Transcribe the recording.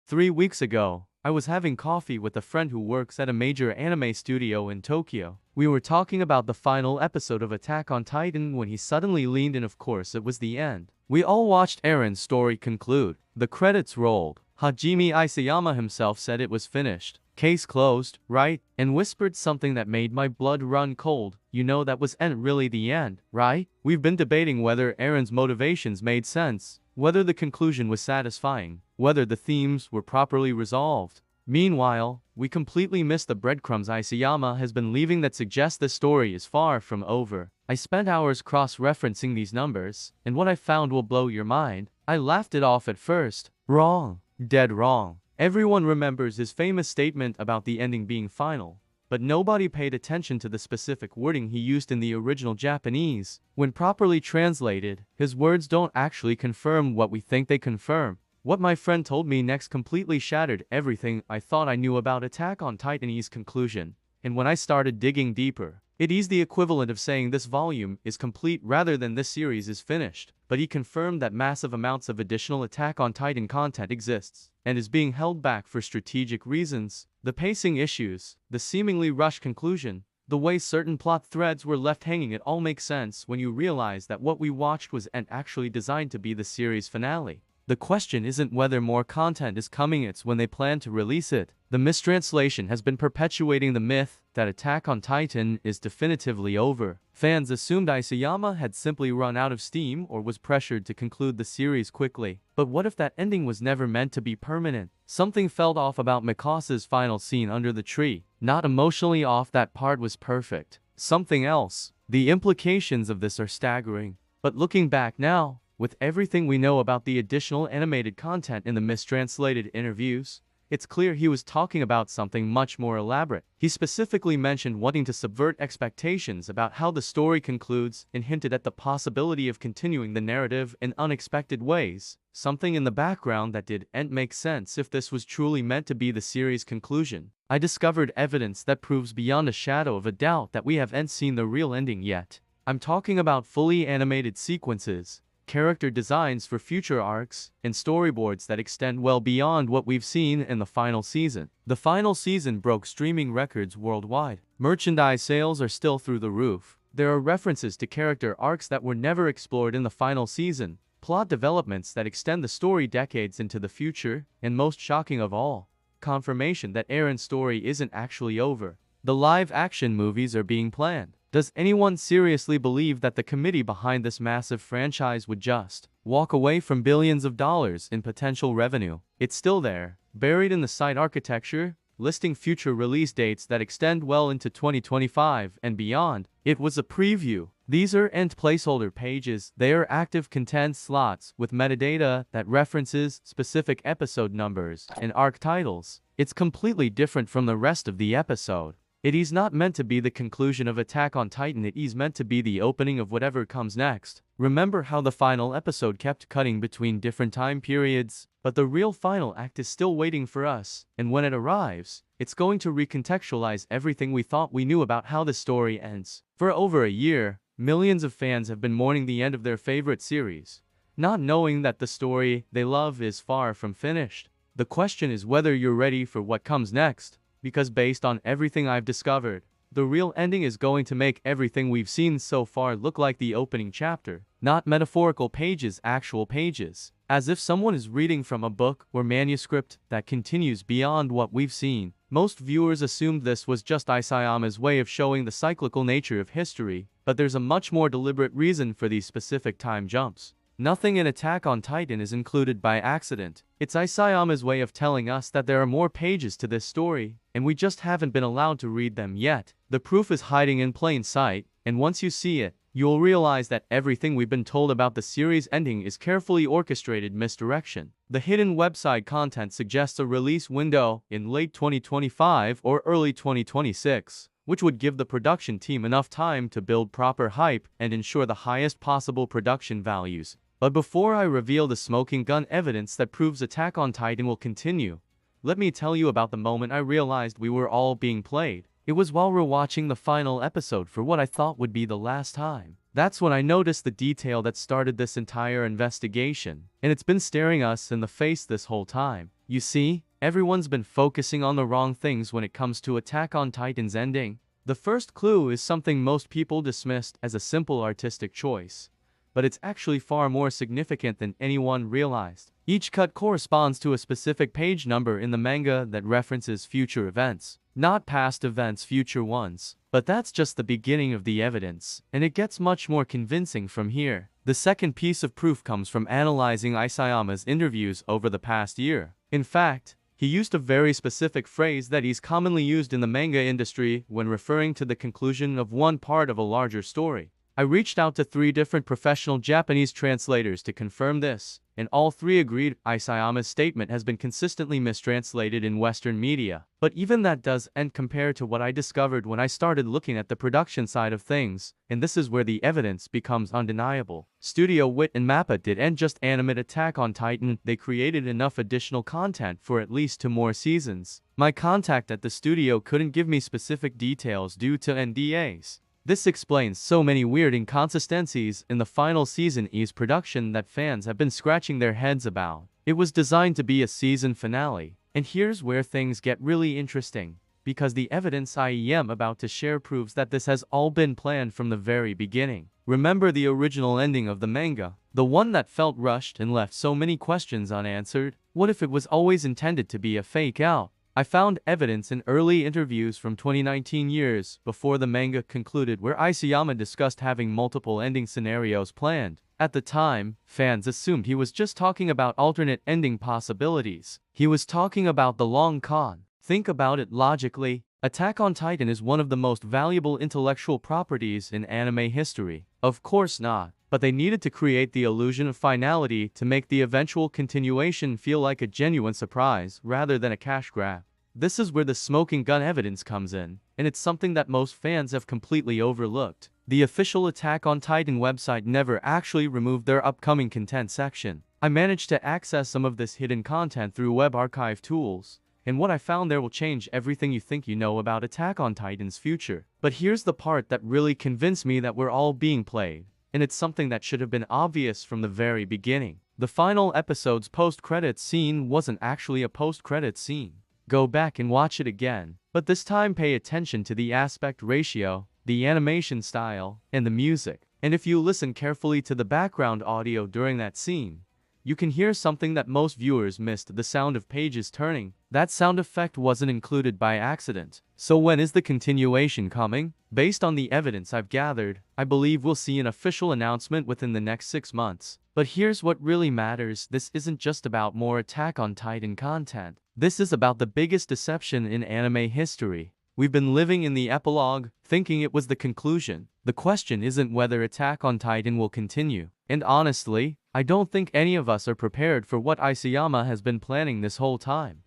3 weeks ago, I was having coffee with a friend who works at a major anime studio in Tokyo. We were talking about the final episode of Attack on Titan when he suddenly leaned in. Of course, it was the end. We all watched Eren's story conclude. The credits rolled. Hajime Isayama himself said it was finished. Case closed, right? And whispered something that made my blood run cold. You know that wasn't really the end, right? We've been debating whether Eren's motivations made sense, whether the conclusion was satisfying, whether the themes were properly resolved. Meanwhile, we completely missed the breadcrumbs Isayama has been leaving that suggest the story is far from over. I spent hours cross-referencing these numbers, and what I found will blow your mind. I laughed it off at first. Wrong. Dead wrong. Everyone remembers his famous statement about the ending being final, but nobody paid attention to the specific wording he used in the original Japanese. When properly translated, his words don't actually confirm what we think they confirm. What my friend told me next completely shattered everything I thought I knew about Attack on Titan's conclusion, and when I started digging deeper, it is the equivalent of saying this volume is complete rather than this series is finished. But he confirmed that massive amounts of additional Attack on Titan content exists, and is being held back for strategic reasons. The pacing issues, the seemingly rushed conclusion, the way certain plot threads were left hanging, it all makes sense when you realize that what we watched wasn't actually designed to be the series finale. The question isn't whether more content is coming, it's when they plan to release it. The mistranslation has been perpetuating the myth that Attack on Titan is definitively over. Fans assumed Isayama had simply run out of steam or was pressured to conclude the series quickly. But what if that ending was never meant to be permanent? Something felt off about Mikasa's final scene under the tree. Not emotionally off, that part was perfect. Something else. The implications of this are staggering. But looking back now, with everything we know about the additional animated content in the mistranslated interviews, it's clear he was talking about something much more elaborate. He specifically mentioned wanting to subvert expectations about how the story concludes and hinted at the possibility of continuing the narrative in unexpected ways, something in the background that didn't make sense if this was truly meant to be the series' conclusion. I discovered evidence that proves beyond a shadow of a doubt that we haven't seen the real ending yet. I'm talking about fully animated sequences, character designs for future arcs, and storyboards that extend well beyond what we've seen in the final season. The final season broke streaming records worldwide. Merchandise sales are still through the roof. There are references to character arcs that were never explored in the final season, plot developments that extend the story decades into the future, and most shocking of all, confirmation that Eren's story isn't actually over. The live-action movies are being planned. Does anyone seriously believe that the committee behind this massive franchise would just walk away from billions of dollars in potential revenue? It's still there, buried in the site architecture, listing future release dates that extend well into 2025 and beyond. It was a preview. These aren't placeholder pages, they are active content slots with metadata that references specific episode numbers and arc titles. It's completely different from the rest of the episode. It is not meant to be the conclusion of Attack on Titan, it is meant to be the opening of whatever comes next. Remember how the final episode kept cutting between different time periods? But the real final act is still waiting for us, and when it arrives, it's going to recontextualize everything we thought we knew about how the story ends. For over a year, millions of fans have been mourning the end of their favorite series, not knowing that the story they love is far from finished. The question is whether you're ready for what comes next. Because based on everything I've discovered, the real ending is going to make everything we've seen so far look like the opening chapter. Not metaphorical pages, actual pages. As if someone is reading from a book or manuscript that continues beyond what we've seen. Most viewers assumed this was just Isayama's way of showing the cyclical nature of history, but there's a much more deliberate reason for these specific time jumps. Nothing in Attack on Titan is included by accident. It's Isayama's way of telling us that there are more pages to this story, and we just haven't been allowed to read them yet. The proof is hiding in plain sight, and once you see it, you'll realize that everything we've been told about the series ending is carefully orchestrated misdirection. The hidden website content suggests a release window in late 2025 or early 2026. Which would give the production team enough time to build proper hype and ensure the highest possible production values. But before I reveal the smoking gun evidence that proves Attack on Titan will continue, let me tell you about the moment I realized we were all being played. It was while rewatching the final episode for what I thought would be the last time. That's when I noticed the detail that started this entire investigation, and it's been staring us in the face this whole time. You see, everyone's been focusing on the wrong things when it comes to Attack on Titan's ending. The first clue is something most people dismissed as a simple artistic choice, but it's actually far more significant than anyone realized. Each cut corresponds to a specific page number in the manga that references future events, not past events, future ones. But that's just the beginning of the evidence, and it gets much more convincing from here. The second piece of proof comes from analyzing Isayama's interviews over the past year. In fact, he used a very specific phrase that is commonly used in the manga industry when referring to the conclusion of one part of a larger story. I reached out to 3 different professional Japanese translators to confirm this, and all 3 agreed Isayama's statement has been consistently mistranslated in Western media. But even that doesn't compare to what I discovered when I started looking at the production side of things, and this is where the evidence becomes undeniable. Studio WIT and MAPPA didn't just animate Attack on Titan, they created enough additional content for at least 2 more seasons. My contact at the studio couldn't give me specific details due to NDAs. This explains so many weird inconsistencies in the final season's production that fans have been scratching their heads about. It was designed to be a season finale, and here's where things get really interesting, because the evidence I am about to share proves that this has all been planned from the very beginning. Remember the original ending of the manga, the one that felt rushed and left so many questions unanswered? What if it was always intended to be a fake out? I found evidence in early interviews from 2019, years before the manga concluded, where Isayama discussed having multiple ending scenarios planned. At the time, fans assumed he was just talking about alternate ending possibilities. He was talking about the long con. Think about it logically. Attack on Titan is one of the most valuable intellectual properties in anime history. Of course not. But they needed to create the illusion of finality to make the eventual continuation feel like a genuine surprise rather than a cash grab. This is where the smoking gun evidence comes in, and it's something that most fans have completely overlooked. The official Attack on Titan website never actually removed their upcoming content section. I managed to access some of this hidden content through web archive tools, and what I found there will change everything you think you know about Attack on Titan's future. But here's the part that really convinced me that we're all being played. And it's something that should have been obvious from the very beginning. The final episode's post-credits scene wasn't actually a post-credits scene. Go back and watch it again, but this time pay attention to the aspect ratio, the animation style, and the music. And if you listen carefully to the background audio during that scene, you can hear something that most viewers missed: the sound of pages turning. That sound effect wasn't included by accident. So when is the continuation coming? Based on the evidence I've gathered, I believe we'll see an official announcement within the next 6 months. But here's what really matters: this isn't just about more Attack on Titan content. This is about the biggest deception in anime history. We've been living in the epilogue, thinking it was the conclusion. The question isn't whether Attack on Titan will continue. And honestly, I don't think any of us are prepared for what Isayama has been planning this whole time.